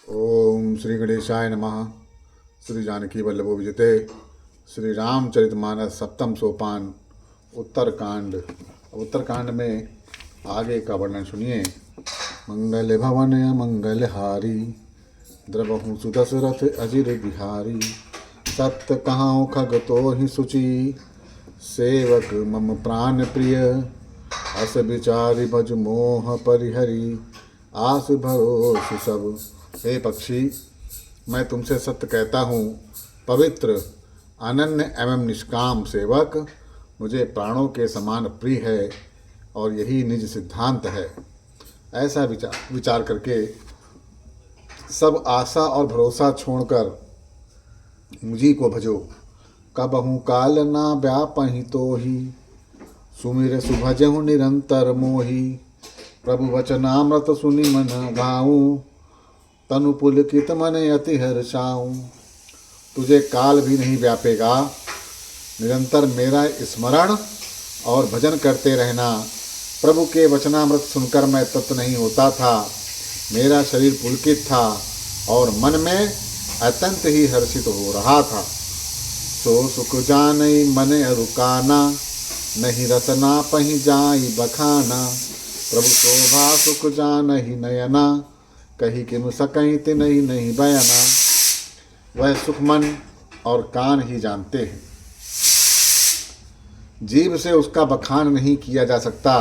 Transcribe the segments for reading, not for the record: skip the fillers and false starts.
ओम श्री गणेशाय नमः। श्री जानकी वल्लभो विजते। श्री रामचरितमानस सप्तम सोपान उत्तरकांड। उत्तरकांड में आगे का वर्णन सुनिए। मंगल भवन मंगलहारी, द्रवहु सुदशरथ अजिर बिहारी। सत्य कहाँ खग तो ही सुचि, सेवक मम प्राण प्रिय। अस विचारि भज मोह परिहरी, आस भरोस सब। हे पक्षी, मैं तुमसे सत्य कहता हूँ, पवित्र अनन्य एवं निष्काम सेवक मुझे प्राणों के समान प्रिय है और यही निज सिद्धांत है। ऐसा विचार करके सब आशा और भरोसा छोड़कर मुझी को भजो। कबहु काल ना व्यापहि तो ही, सुमिर सुभजहु निरंतर मोही। प्रभु वचनामृत सुनि मन भाऊं, तनु पुलकित मन अति हर्षाऊं। तुझे काल भी नहीं व्यापेगा, निरंतर मेरा स्मरण और भजन करते रहना। प्रभु के वचनामृत सुनकर मैं तृप्त नहीं होता था, मेरा शरीर पुलकित था और मन में अत्यंत ही हर्षित हो रहा था। सो सुख जानई मन रुकाना, नहीं रसना पही जाई बखाना। प्रभु शोभा सुख जानहि नयना, कही किनु सकई तिनहि नहीं बयाना। वह सुख मन और कान ही जानते हैं, जीभ से उसका बखान नहीं किया जा सकता।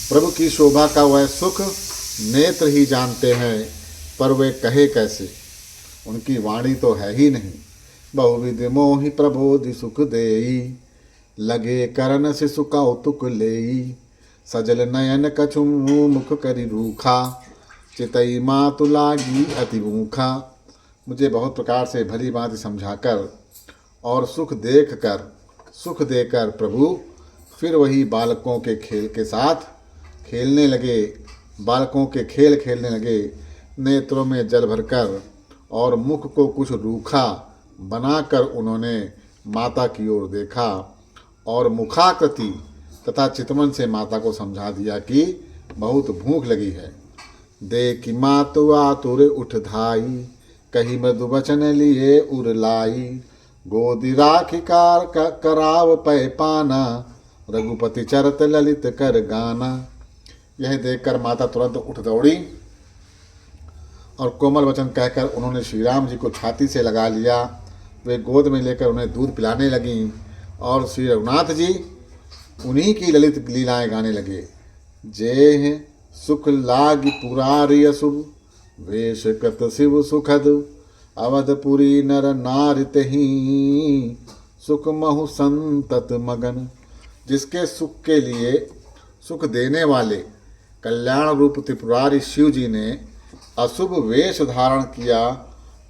प्रभु की शोभा का वह सुख नेत्र ही जानते हैं, पर वे कहे कैसे, उनकी वाणी तो है ही नहीं। बहुविध मोहि प्रबोधि सुख देई, लगे करन से सुकौतुक लेई। सजल नयन कछु मुख करि रूखा, चितई मातु लागी अति भूखा। मुझे बहुत प्रकार से भली भांति समझाकर और सुख देकर प्रभु फिर वही बालकों के खेल के साथ खेलने लगे। बालकों के खेल खेलने लगे, नेत्रों में जल भरकर और मुख को कुछ रूखा बनाकर उन्होंने माता की ओर देखा और मुखाकृति तथा चितवन से माता को समझा दिया कि बहुत भूख लगी है। देखी मातु आतुर उठ धाई, कही मृदु वचन लिए उर लाई। गोदी राखी कार कराव पै पाना, रघुपति चरत ललित कर गाना। यह देखकर माता तुरंत उठ दौड़ी और कोमल वचन कहकर उन्होंने श्री राम जी को छाती से लगा लिया। वे गोद में लेकर उन्हें दूध पिलाने लगीं और श्री रघुनाथ जी उन्हीं की ललित लीलाएं गाने लगे। जेह सुख लागी पुरारी अशुभ, वेश कत शिव सुखद। अवधपुरी नर नारी तहि, सुख महु संतत मगन। जिसके सुख के लिए सुख देने वाले कल्याण रूप त्रिपुरारी शिव जी ने अशुभ वेश धारण किया,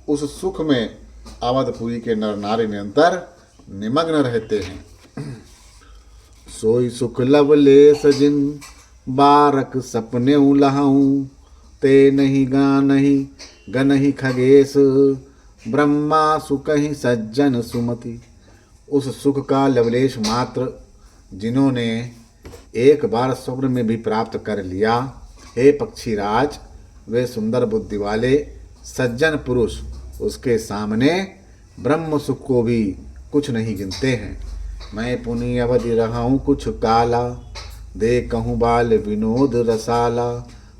उस सुख में अवधपुरी के नर नारी निरंतर निमग्न रहते हैं। सोई सुख लवलेस जिन, बारक सपने उलहूँ। ते नहीं गा नहीं गनहि खगेश, ब्रह्मा सुकहि सज्जन सुमति। उस सुख का लवलेश मात्र जिन्होंने एक बार स्वप्न में भी प्राप्त कर लिया, हे पक्षीराज, वे सुंदर बुद्धि वाले सज्जन पुरुष उसके सामने ब्रह्म सुख को भी कुछ नहीं गिनते हैं। मैं पुनि अवधि रहा हूँ कुछ काला, दे कहूँ बाल विनोद रसाला।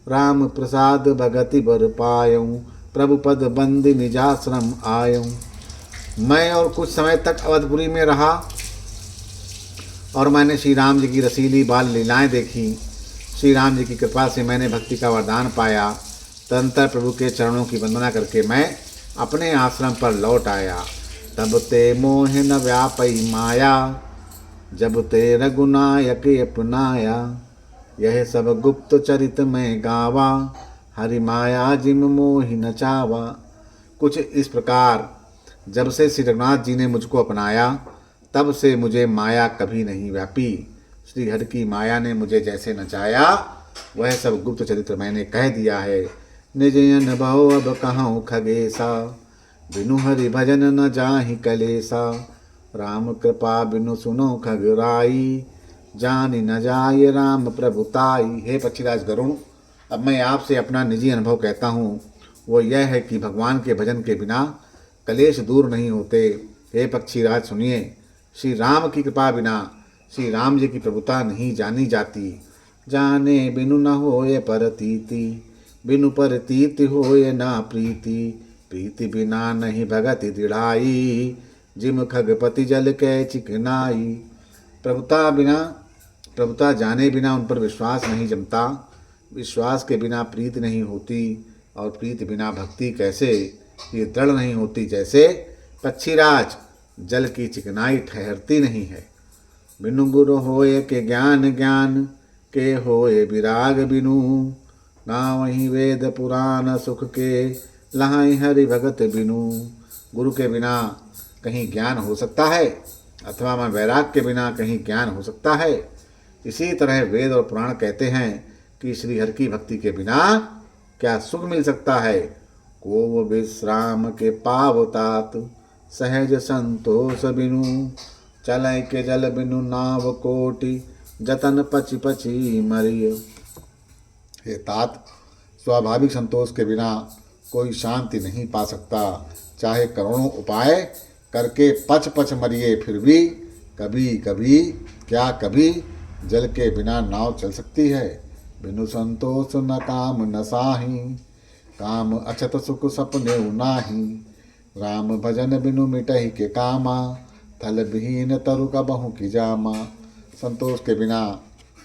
राम प्रसाद भगति बर पायूँ, प्रभु पद बंद निजाश्रम आयूँ। मैं और कुछ समय तक अवधपुरी में रहा और मैंने श्री राम जी की रसीली बाल लीलाएँ देखी। श्री राम जी की कृपा से मैंने भक्ति का वरदान पाया। तदंतर प्रभु के चरणों की वंदना करके मैं अपने आश्रम पर लौट आया। तब ते मोह न व्यापई माया, जब ते रघुनायक अपनाया। यह सब गुप्त चरित में गावा, हरि माया जिम मोहि नचावा। कुछ इस प्रकार जब से श्री रघुनाथ जी ने मुझको अपनाया, तब से मुझे माया कभी नहीं व्यापी। श्री हरि की माया ने मुझे जैसे नचाया, वह सब गुप्त चरित्र मैंने कह दिया है। निज अनुभव अब कहूँ खगेसा, बिनु हरि भजन न जाहि कलेसा। राम कृपा बिनु सुनो खगराई, जानि न जाय राम प्रभुताई। हे पक्षीराज गरुण, अब मैं आपसे अपना निजी अनुभव कहता हूँ। वो यह है कि भगवान के भजन के बिना कलेश दूर नहीं होते। हे पक्षीराज सुनिए, श्री राम की कृपा बिना श्री राम जी की प्रभुता नहीं जानी जाती। जाने बिनु न होए परतीति, बिनु परतीति होए ना प्रीति, प्रीति बिना नहीं भगति दृढ़ाई, जिम खगपति जल के चिकनाई। प्रभुता जाने बिना उन पर विश्वास नहीं जमता, विश्वास के बिना प्रीति नहीं होती, और प्रीति बिना भक्ति कैसे ये दृढ़ नहीं होती, जैसे पक्षीराज जल की चिकनाई ठहरती नहीं है। बिनु गुरु होए के ज्ञान, ज्ञान के होए विराग बिनु, ना वहीं वेद पुराण सुख के, लहाई हरि भगत बिनु। गुरु के बिना कहीं ज्ञान हो सकता है, अथवा मैं वैराग के बिना कहीं ज्ञान हो सकता है। इसी तरह वेद और पुराण कहते हैं कि श्री हरि की भक्ति के बिना क्या सुख मिल सकता है। को विश्राम के पावतात, सहज संतोष बिनु, चलै के जल बिनु नाव कोटि, जतन पची पची मरिय। हे तात, स्वाभाविक संतोष के बिना कोई शांति नहीं पा सकता। चाहे करोड़ों उपाय करके पच पच मरिए, फिर भी कभी कभी क्या कभी जल के बिना नाव चल सकती है। बिनु संतोष न काम न साही, काम अछत सुख सपने नाही। राम भजन बिनु मिटहि के कामा, थल विहीन तरु का बहु की जामा। संतोष के बिना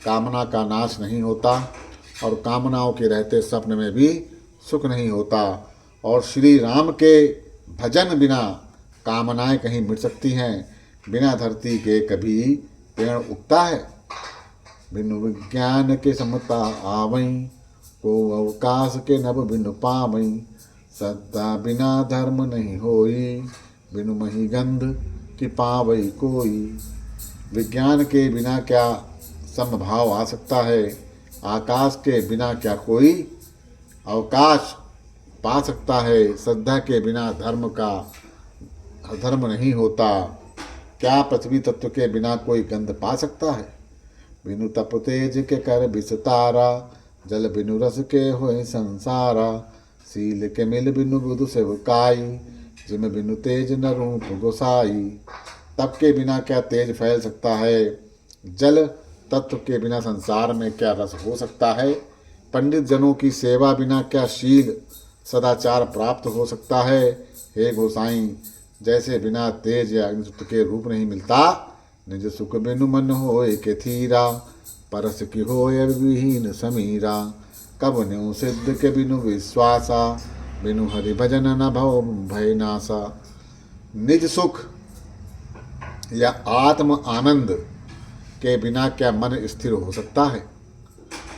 कामना का नाश नहीं होता, और कामनाओं के रहते स्वप्न में भी सुख नहीं होता। और श्री राम के भजन बिना कामनाएं कहीं मिट सकती हैं। बिना धरती के कभी पेड़ उगता है। बिनु विज्ञान के समता आवई, को अवकाश के नभ बिनु पावई। सत्ता बिना धर्म नहीं होई, बिनु मही गंध की पावई कोई। विज्ञान के बिना क्या समभाव आ सकता है। आकाश के बिना क्या कोई अवकाश पा सकता है। श्रद्धा के बिना धर्म नहीं होता। क्या पृथ्वी तत्व के बिना कोई गंध पा सकता है। बिनु तप तेज के कर विस्तारा, जल बिनु रस के होए संसारा। सील के मिल बिनु बुधु सेवकाई, जिम बिनु तेज न रूप गोसाई। तप के बिना क्या तेज फैल सकता है। जल तत्व के बिना संसार में क्या रस हो सकता है। पंडित जनों की सेवा बिना क्या शील सदाचार प्राप्त हो सकता है। हे गोसाई, जैसे बिना तेज या अग्निशुद्ध के रूप नहीं मिलता, निज सुख बिनु मन होए के थीरा। परस की होए विहीन समीरा, कब न्यू सिद्ध के बिनु विश्वासा। बिनु हरि भजन न भव भय नासा। निज सुख या आत्म आनंद के बिना क्या मन स्थिर हो सकता है।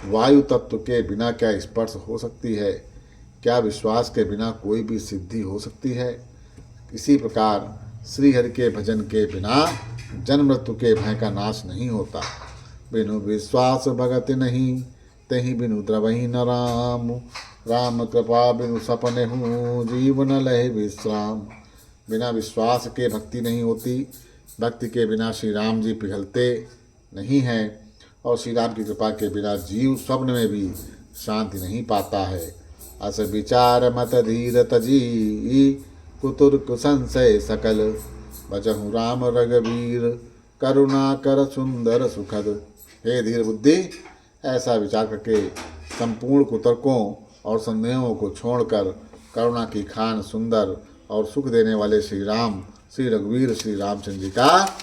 वायु तत्व के बिना क्या स्पर्श हो सकती है। क्या विश्वास के बिना कोई भी सिद्धि हो सकती है। इसी प्रकार श्री हरि के भजन के बिना जन्म मृत्यु के भय का नाश नहीं होता। बिनु विश्वास भगत नहीं, तही बिनु द्रवही न राम। राम कृपा बिनु सपने हूँ, जीवन लहे विश्राम। बिना विश्वास के भक्ति नहीं होती। भक्ति के बिना श्री राम जी पिघलते नहीं हैं, और श्री राम की कृपा के बिना जीव स्वप्न में भी शांति नहीं पाता है। अस विचार मत धीर तजी, कुतुर्क संशय सकल। बचहु राम रघुवीर, करुणा कर सुंदर सुखद। हे धीर बुद्धि, ऐसा विचार करके संपूर्ण कुतर्कों और संदेहों को छोड़कर करुणा की खान सुंदर और सुख देने वाले श्री राम श्री रघुवीर श्री रामचंद्र जी का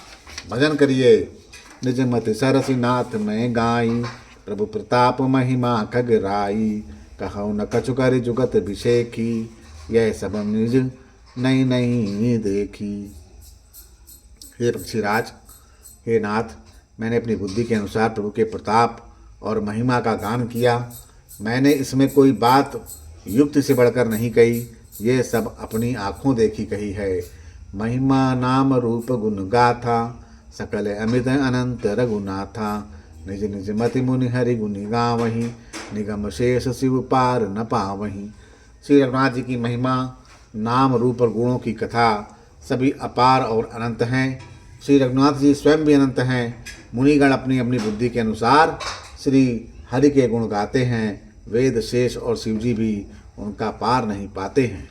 भजन करिए। निज मति सरसी नाथ में गाई, प्रभु प्रताप महिमा खगराई। कहु न कछु कर जुगत अभिषेकी, यह सब निज नहीं नहीं देखी। हे पक्षीराज, हे नाथ, मैंने अपनी बुद्धि के अनुसार प्रभु के प्रताप और महिमा का गान किया। मैंने इसमें कोई बात युक्ति से बढ़कर नहीं कही, ये सब अपनी आँखों देखी कही है। महिमा नाम रूप गुण गाथा, सकल अमित अनंत रघुनाथा। निज निज मति मुनि हरि गुनि गावहीं, निगम शेष शिव पार न पावहीं। श्री रघुनाथ जी की महिमा, नाम रूप और गुणों की कथा सभी अपार और अनंत हैं। श्री रघुनाथ जी स्वयं भी अनंत हैं। मुनिगण अपनी अपनी बुद्धि के अनुसार श्री हरि के गुण गाते हैं। वेद शेष और शिव जी भी उनका पार नहीं पाते हैं।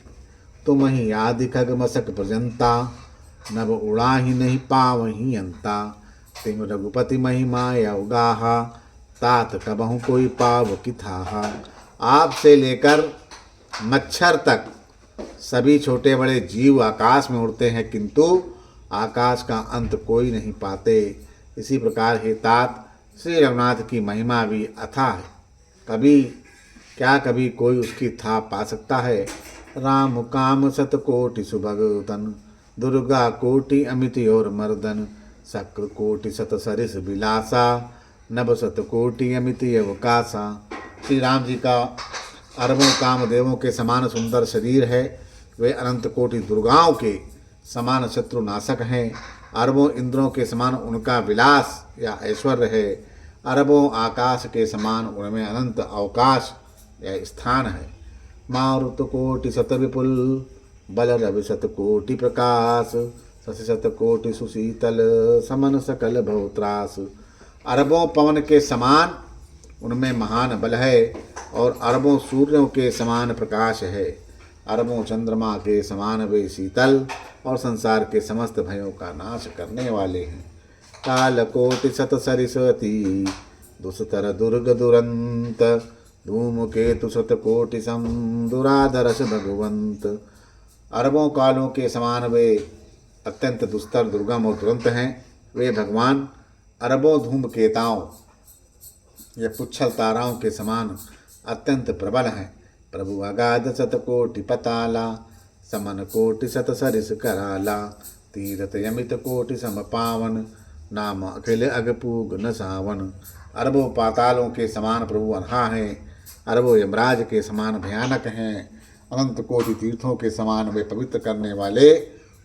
तुम ही आदि खग मसक प्रजंता, नभ उड़ा ही नहीं पावही अंता। तिम रघुपति महिमा अवगाहा, तात कबहु कोई पाव किथाहा। आपसे लेकर मच्छर तक सभी छोटे बड़े जीव आकाश में उड़ते हैं, किंतु आकाश का अंत कोई नहीं पाते। इसी प्रकार हे तात, श्री रघुनाथ की महिमा भी अथाह है। कभी कोई उसकी था पा सकता है। राम काम सतकोटि सुभगतन, दुर्गा कोटि अमित और मर्दन। शक्र कोटि सत सरिस बिलासा, नभ सतकोटि अमित अवकाशा। श्री राम जी का अरबों कामदेवों के समान सुंदर शरीर है। वे अनंत कोटि दुर्गाओं के समान शत्रुनाशक हैं। अरबों इंद्रों के समान उनका विलास या ऐश्वर्य है। अरबों आकाश के समान उनमें अनंत अवकाश या स्थान है। मारुत कोटि शत विपुल, बल रवि शत कोटि प्रकाश। शशि शत कोटि सुशीतल, समन सकल भवत्रास। अरबों पवन के समान उनमें महान बल है और अरबों सूर्यों के समान प्रकाश है। अरबों चंद्रमा के समान वे शीतल और संसार के समस्त भयों का नाश करने वाले हैं। काल कोटि शत सरिसती, दुस्तर दुर्ग दुरंत। धूम केतु शत कोटि सम, दुराधरस भगवंत। अरबों कालों के समान वे अत्यंत दुस्तर दुर्गम और दुरंत हैं। वे भगवान अरबों धूमकेताओं या पुच्छल ताराओं के समान अत्यंत प्रबल हैं। प्रभु अगाध शतकोटि पताला, समन कोटि शत सरिस कराला। तीरथ यमित कोटि सम पावन, नाम अखिल अगपूग न सावन। अरबों पातालों के समान प्रभु अनहा हैं। अरबों यमराज के समान भयानक हैं। अनंत कोटि तीर्थों के समान वे पवित्र करने वाले।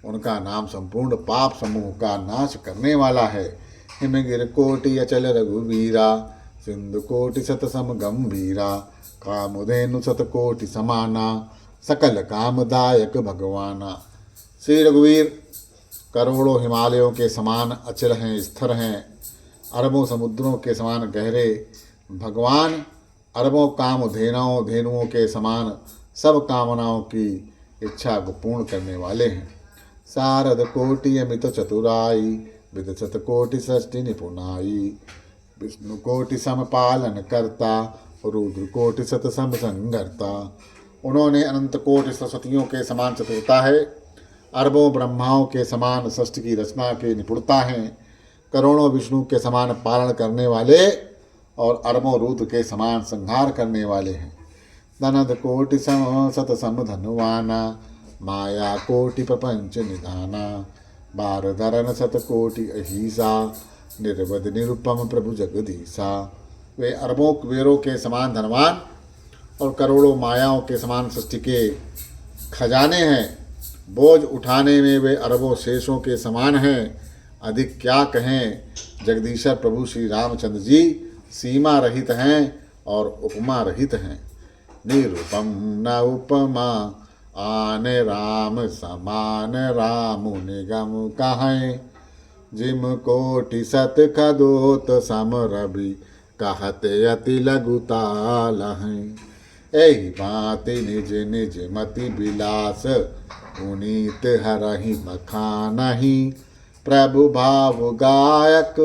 उनका नाम संपूर्ण पाप समूह का नाश करने वाला है। हिमगिर कोटि अचल रघुवीरा, सिंधु कोटि शत सम गंभीरा। कामधेनु शत कोटि समाना, सकल कामदायक भगवाना। श्री रघुवीर करोड़ों हिमालयों के समान अचल हैं, स्थिर हैं। अरबों समुद्रों के समान गहरे भगवान अरबों धेनुओं के समान सब कामनाओं की इच्छा को पूर्ण करने वाले हैं। शारद कोटि अमित चतुराई, विदशत कोटि सृष्टि निपुणाई। विष्णु कोटि सम पालन करता, रुद्र कोटि शत सम संगरता। उन्होंने अनंत कोटि सरस्वतियों के समान चतुरता है। अरबों ब्रह्माओं के समान सृष्टि की रचना के निपुणता हैं। करोड़ों विष्णु के समान पालन करने वाले और अरबों रुद्र के समान संहार करने वाले हैं। धनद कोटि सम सत सम धनुवाना, माया कोटि प्रपंच निधाना। बार धरन शत कोटि अहिसा, निर्वध निरुपम प्रभु जगदीसा। वे अरबों कुबेरों के समान धनवान और करोड़ों मायाओं के समान सृष्टि के खजाने हैं। बोझ उठाने में वे अरबों शेषों के समान हैं। अधिक क्या कहें, जगदीश्वर प्रभु श्री रामचंद्र जी सीमा रहित हैं और उपमा रहित हैं। निरुपम न उपमा, आन राम समान। राम निगम कहें, जिम कोटि सत खदोत सम रवि। कहते अति लघुताल हैं, एहि भांति निज निज मति विलास। पुनीत हरहि बखानहि, प्रभु भाव गायक।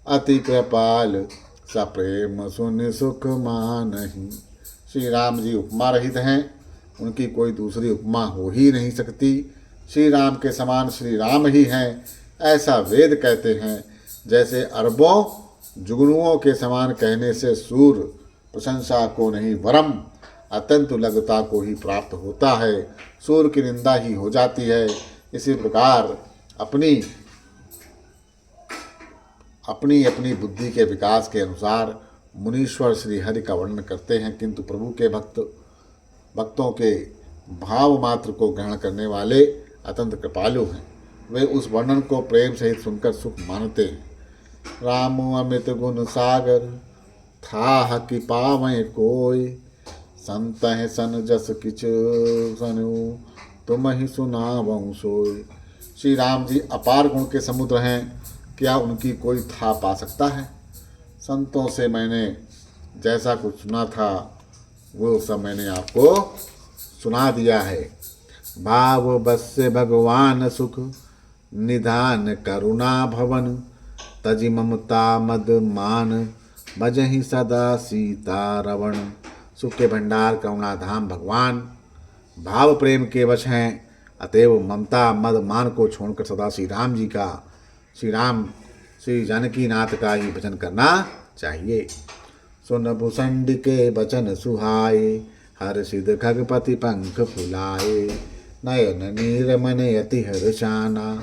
अति कृपाल सप्रेम सुन सुख मानहि। श्री राम जी उपमा रहित हैं, उनकी कोई दूसरी उपमा हो ही नहीं सकती। श्री राम के समान श्री राम ही हैं, ऐसा वेद कहते हैं। जैसे अरबों जुगनुओं के समान कहने से सूर प्रशंसा को नहीं वरम अत्यंत लघुता को ही प्राप्त होता है। सूर की निंदा ही हो जाती है। इसी प्रकार अपनी अपनी बुद्धि के विकास के अनुसार मुनीश्वर श्री हरि का वर्णन करते हैं, किंतु प्रभु के भक्तों के भाव मात्र को ग्रहण करने वाले अत्यंत कृपालु हैं। वे उस वर्णन को प्रेम सहित सुनकर सुख मानते हैं। राम अमित गुण सागर, था कि पावै कोय। संत है सन जस किच सनु, तुम ही सुनावऊं सोय। श्री राम जी अपार गुण के समुद्र हैं, क्या उनकी कोई था पा सकता है। संतों से मैंने जैसा कुछ सुना था वो सब मैंने आपको सुना दिया है। भाव बस्य भगवान सुख निधान करुणा भवन, तजि ममता मद मान भजहि सदा सीता रवण। सुख के भंडार करुणा धाम भगवान भाव प्रेम के वश हैं, अतएव ममता मद मान को छोड़कर सदा श्री राम जी का, श्री जानकी नाथ का ही भजन करना चाहिए। सुन भुसंड के वचन सुहाए, हर सिद्ध खगपति पंख फुलाए, नयन नीर मन यति हर्षाना,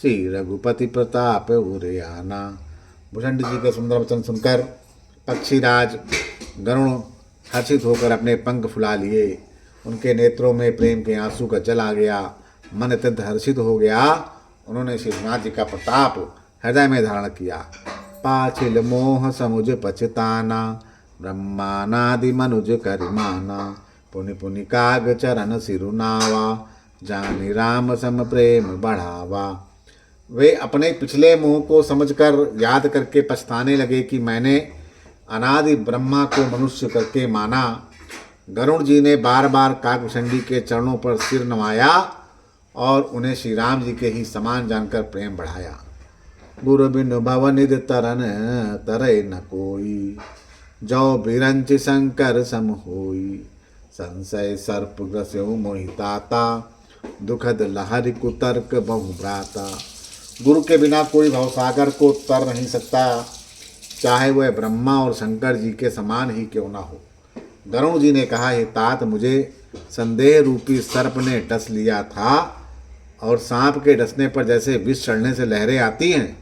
श्री रघुपति प्रताप उरयाना। भुसंड जी के सुंदर वचन सुनकर पक्षीराज गरुण हर्षित होकर अपने पंख फुला लिए। उनके नेत्रों में प्रेम के आंसू का जल आ गया, मन अत्यंत हर्षित हो गया। उन्होंने श्री रघुनाथ जी का प्रताप हृदय में धारण किया। पाछिल मोह समुझ पछताना, ब्रह्मानादि मनुज करिमाना, पुनि पुनि काग चरण सिरुनावा, जानि राम सम प्रेम बढ़ावा। वे अपने पिछले मोह को समझकर याद करके पछताने लगे कि मैंने अनादि ब्रह्मा को मनुष्य करके माना। गरुड़ जी ने बार बार काकभुसंडी के चरणों पर सिर नवाया और उन्हें श्री राम जी के ही समान जानकर प्रेम बढ़ाया। गुरु बिनु भवनिधि तरन तरय न कोई, जो बिरंच शंकर सम होई, संशय सर्प ग्रस्यु मोहिताता, दुखद लहरि कुतर्क बहु भ्राता। गुरु के बिना कोई भवसागर को तर नहीं सकता, चाहे वह ब्रह्मा और शंकर जी के समान ही क्यों ना हो। गरुड़ जी ने कहा, हे तात, मुझे संदेह रूपी सर्प ने डस लिया था और सांप के डसने पर जैसे विष चढ़ने से लहरें आती हैं,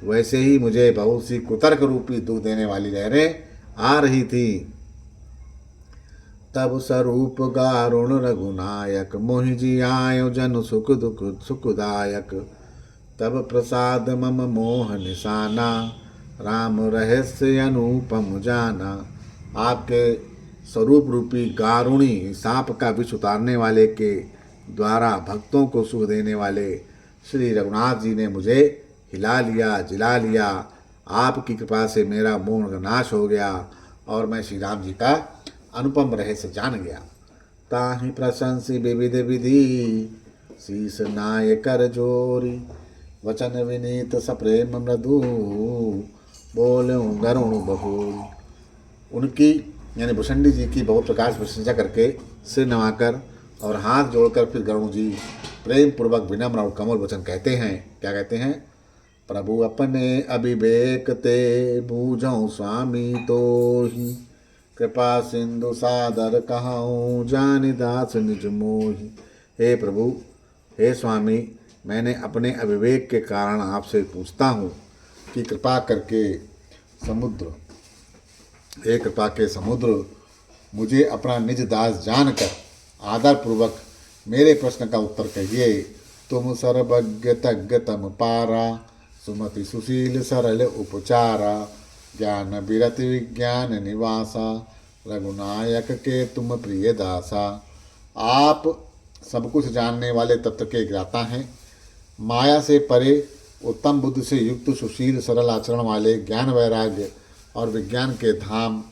वैसे ही मुझे बहुत सी कुतर्क रूपी दुख देने वाली लहरें आ रही थी। तब स्वरूप गारुण रघुनायक, मोहि जी आयो जन सुख दुख सुखदायक। तब प्रसाद मम मोह निशाना, राम रहस्य अनुपम जाना। आपके स्वरूप रूपी गारुणी सांप का विष उतारने वाले के द्वारा भक्तों को सुख देने वाले श्री रघुनाथ जी ने मुझे हिला लिया, जिला लिया। आपकी कृपा से मेरा मोह का नाश हो गया और मैं श्री राम जी का अनुपम रहस्य जान गया। ताहि प्रशंसी विविध विधि, शीस नाय कर जोरी, वचन विनीत सप्रेम मृदु, बोलूं गरुण बहुल। उनकी यानी भुसंडी जी की बहुत प्रकार से प्रशंसा करके सिर नवाकर और हाथ जोड़कर फिर गरुण जी प्रेम पूर्वक विनम्र और कमल वचन कहते हैं। क्या कहते हैं? प्रभु अपने अभिवेक ते, बूझऊँ स्वामी तो ही, कृपा सिंधु सादर कहाऊँ, जानि दास निज मोहि। हे प्रभु, हे स्वामी, मैंने अपने अविवेक के कारण आपसे पूछता हूँ कि कृपा करके समुद्र, हे कृपा के समुद्र, मुझे अपना निज दास जानकर आदर पूर्वक मेरे प्रश्न का उत्तर कहिए। तुम सर्वज्ञ तज्ञ तम पारा, सुमति सुशील सरल उपचारा, ज्ञान विरति विज्ञान निवासा, रघुनायक के तुम प्रिय दासा। आप सब कुछ जानने वाले तत्व के ज्ञाता हैं, माया से परे, उत्तम बुद्धि से युक्त, सुशील सरल आचरण वाले, ज्ञान वैराग्य और विज्ञान के धाम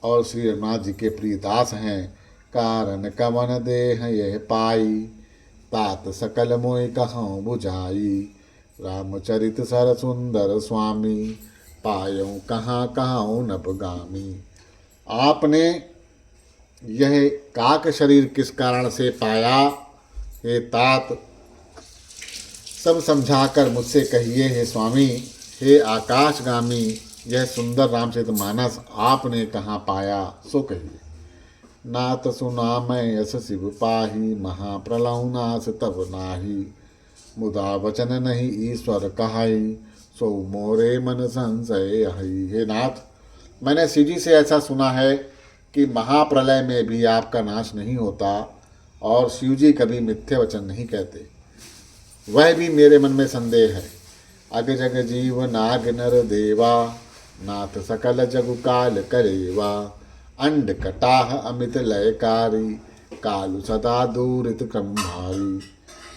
और श्री रघुनाथ जी के प्रिय दास हैं। कारण कवन देह यह पाई, तात सकल मोहि कहूँ बुझाई, रामचरित सर सुंदर स्वामी, पायऊँ कहाँ कहाँ नभगामी। आपने यह काक शरीर किस कारण से पाया, हे तात, सब समझाकर मुझसे कहिए। हे स्वामी, हे आकाशगामी, यह सुंदर रामचरित मानस आपने कहाँ पाया, सो कहिए। नाथ सुना मैं यस शिव पाही, महाप्रलय नाश तब नाही, मुदा वचन नहीं ईश्वर कहाई, सो मोरे मन संशय हई। हे नाथ, मैंने शिव जी से ऐसा सुना है कि महाप्रलय में भी आपका नाश नहीं होता और शिव जी कभी मिथ्या वचन नहीं कहते, वह भी मेरे मन में संदेह है। अग जग जीव नाग नर देवा, नाथ सकल जगु काल करेवा, अंड कटाह अमित लयकारी, कालु सदा दूरित क्रमभारी।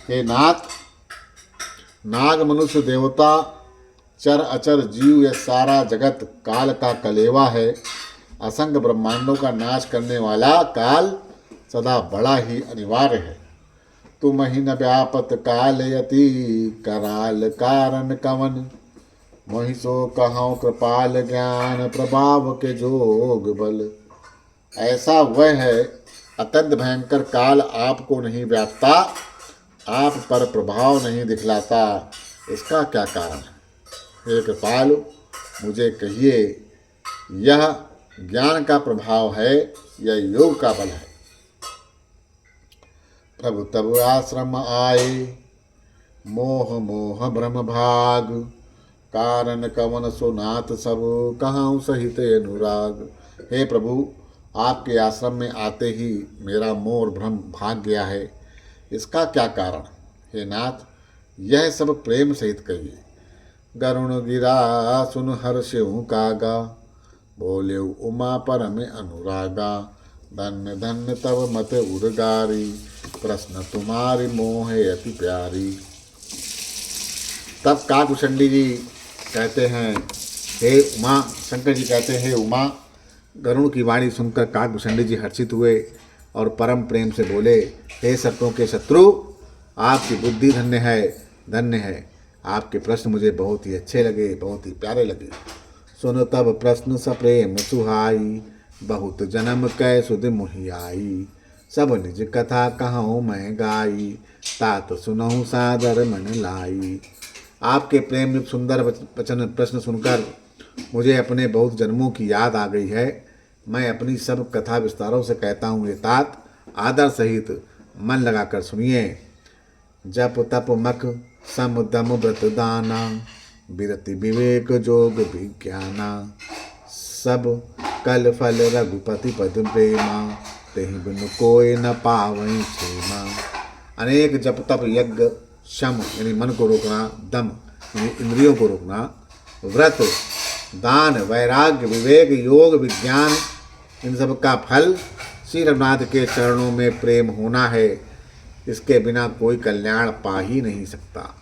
हे नाथ, नाग मनुष्य देवता चर अचर जीव यह सारा जगत काल का कलेवा है। असंख्य ब्रह्मांडों का नाश करने वाला काल सदा बड़ा ही अनिवार्य है। तुम ही न व्यापत काल यति कराल कारण कवन, वही सो कहो कृपाल ज्ञान प्रभाव के जोग बल। ऐसा वह है अत्यंत भयंकर काल आपको नहीं व्यापता, आप पर प्रभाव नहीं दिखलाता, इसका क्या कारण है? हे कृपालु, मुझे कहिए, यह ज्ञान का प्रभाव है या योग का बल है? प्रभु तब आश्रम आए, मोह मोह भ्रम भाग, कारण कवन सुनात सब, कहाँ सहित अनुराग। हे प्रभु, आपके आश्रम में आते ही मेरा मोह और भ्रम भाग गया है, इसका क्या कारण? हे नाथ, यह सब प्रेम सहित कहिए। गरुण गिरा सुन हर्षिहु कागा, बोले उमा परम अनुरागा, धन्य धन्य तब मत उर्गारी, प्रश्न तुम्हारी मोह अति प्यारी। तब काकभूषणी जी कहते हैं, हे उमा, शंकर जी कहते हैं, हे उमा। गरुण की वाणी सुनकर काकभूषणी जी हर्षित हुए और परम प्रेम से बोले, हे शत्रुओं के शत्रु, आपकी बुद्धि धन्य है, धन्य है। आपके प्रश्न मुझे बहुत ही अच्छे लगे, बहुत ही प्यारे लगे। सुन तब प्रश्न सप्रेम सुहाई, बहुत जन्म कै सुध मुहि आई, सब निज कथा कहूँ मैं गाई, तात सुनहु सादर मन लाई। आपके प्रेम युक्त सुंदर वचन प्रश्न सुनकर मुझे अपने बहुत जन्मों की याद आ गई है। मैं अपनी सब कथा विस्तारों से कहता हूँ, ये तात आदर सहित मन लगाकर सुनिए। जप तप मख सम दम व्रत दाना, विरति विवेक जोग विज्ञाना, सब कल फल रघुपति पद प्रेमा, तेहि बिनु कोई न पावई क्षेमा। अनेक जप तप यज्ञ, शम यानी मन को रोकना, दम यानी इंद्रियों को रोकना, व्रत दान वैराग्य विवेक योग विज्ञान, इन सब का फल श्री रघुनाथ के चरणों में प्रेम होना है। इसके बिना कोई कल्याण पा ही नहीं सकता।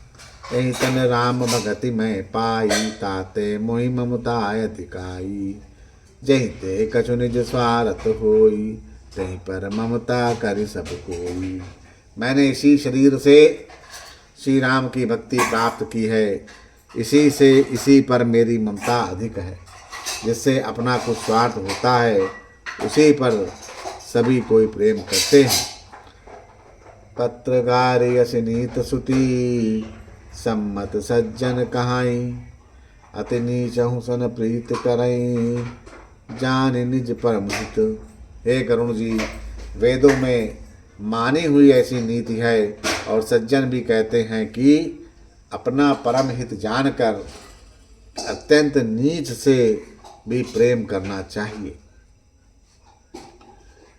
यही तन राम भगति में पाई, ताते मोहि ममता अधिकाई, जही ते कछु निज स्वार्थ होई, तहीं पर ममता करि सब कोई। मैंने इसी शरीर से श्री राम की भक्ति प्राप्त की है, इसी पर मेरी ममता अधिक है। जिससे अपना कुछ स्वार्थ होता है, उसी पर सभी कोई प्रेम करते हैं। पत्रकार यस नीत सुती, सम्मत सज्जन कहाई, अति नीचहु सन प्रीत करई, जान निज परम हित। हे करुण जी, वेदों में मानी हुई ऐसी नीति है और सज्जन भी कहते हैं कि अपना परम हित जानकर अत्यंत नीच से भी प्रेम करना चाहिए।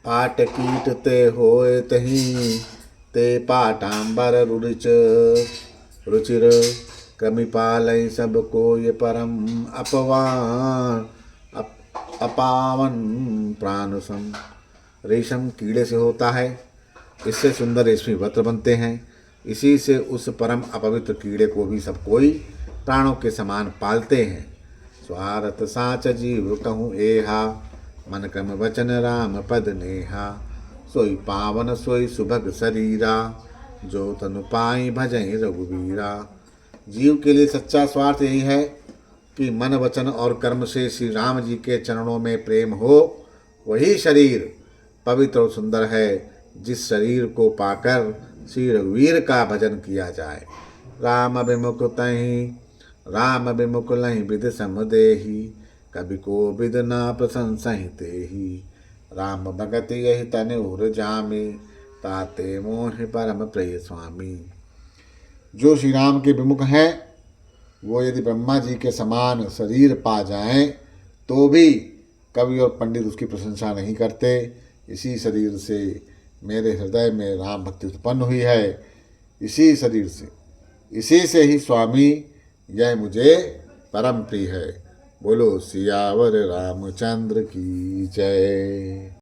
पाट कीट ते होए तहीं, ते पाटांबर रुचिच, रुचिर क्रमिपालय सब को ये परम अपावन प्राण सम। रेशम कीड़े से होता है, इससे सुंदर रेशमी वस्त्र बनते हैं। इसी से उस परम अपवित्र कीड़े को भी सब कोई प्राणों के समान पालते हैं। स्वार्थ साच जीव कहूँ एहा, मन क्रम वचन राम पद नेहा, सोई पावन सोई सुभग शरीरा, जो तनु पाई भजई रघुवीरा। जीव के लिए सच्चा स्वार्थ यही है कि मन वचन और कर्म से श्री राम जी के चरणों में प्रेम हो। वही शरीर पवित्र और सुंदर है, जिस शरीर को पाकर श्री रघुवीर का भजन किया जाए। राम विमुख तहि राम विमुख लहि विध समदेही, कभी को विद ना प्रशंसहि तेहि, राम भगति यही तनि उर जामी, ताते मोहि परम प्रिय स्वामी। जो श्री राम के विमुख हैं, वो यदि ब्रह्मा जी के समान शरीर पा जाएं तो भी कवि और पंडित उसकी प्रशंसा नहीं करते। इसी शरीर से मेरे हृदय में राम भक्ति उत्पन्न हुई है, इसी शरीर से, इसी से ही स्वामी यह मुझे परम प्रिय है। बोलो सियावर रामचंद्र की जय।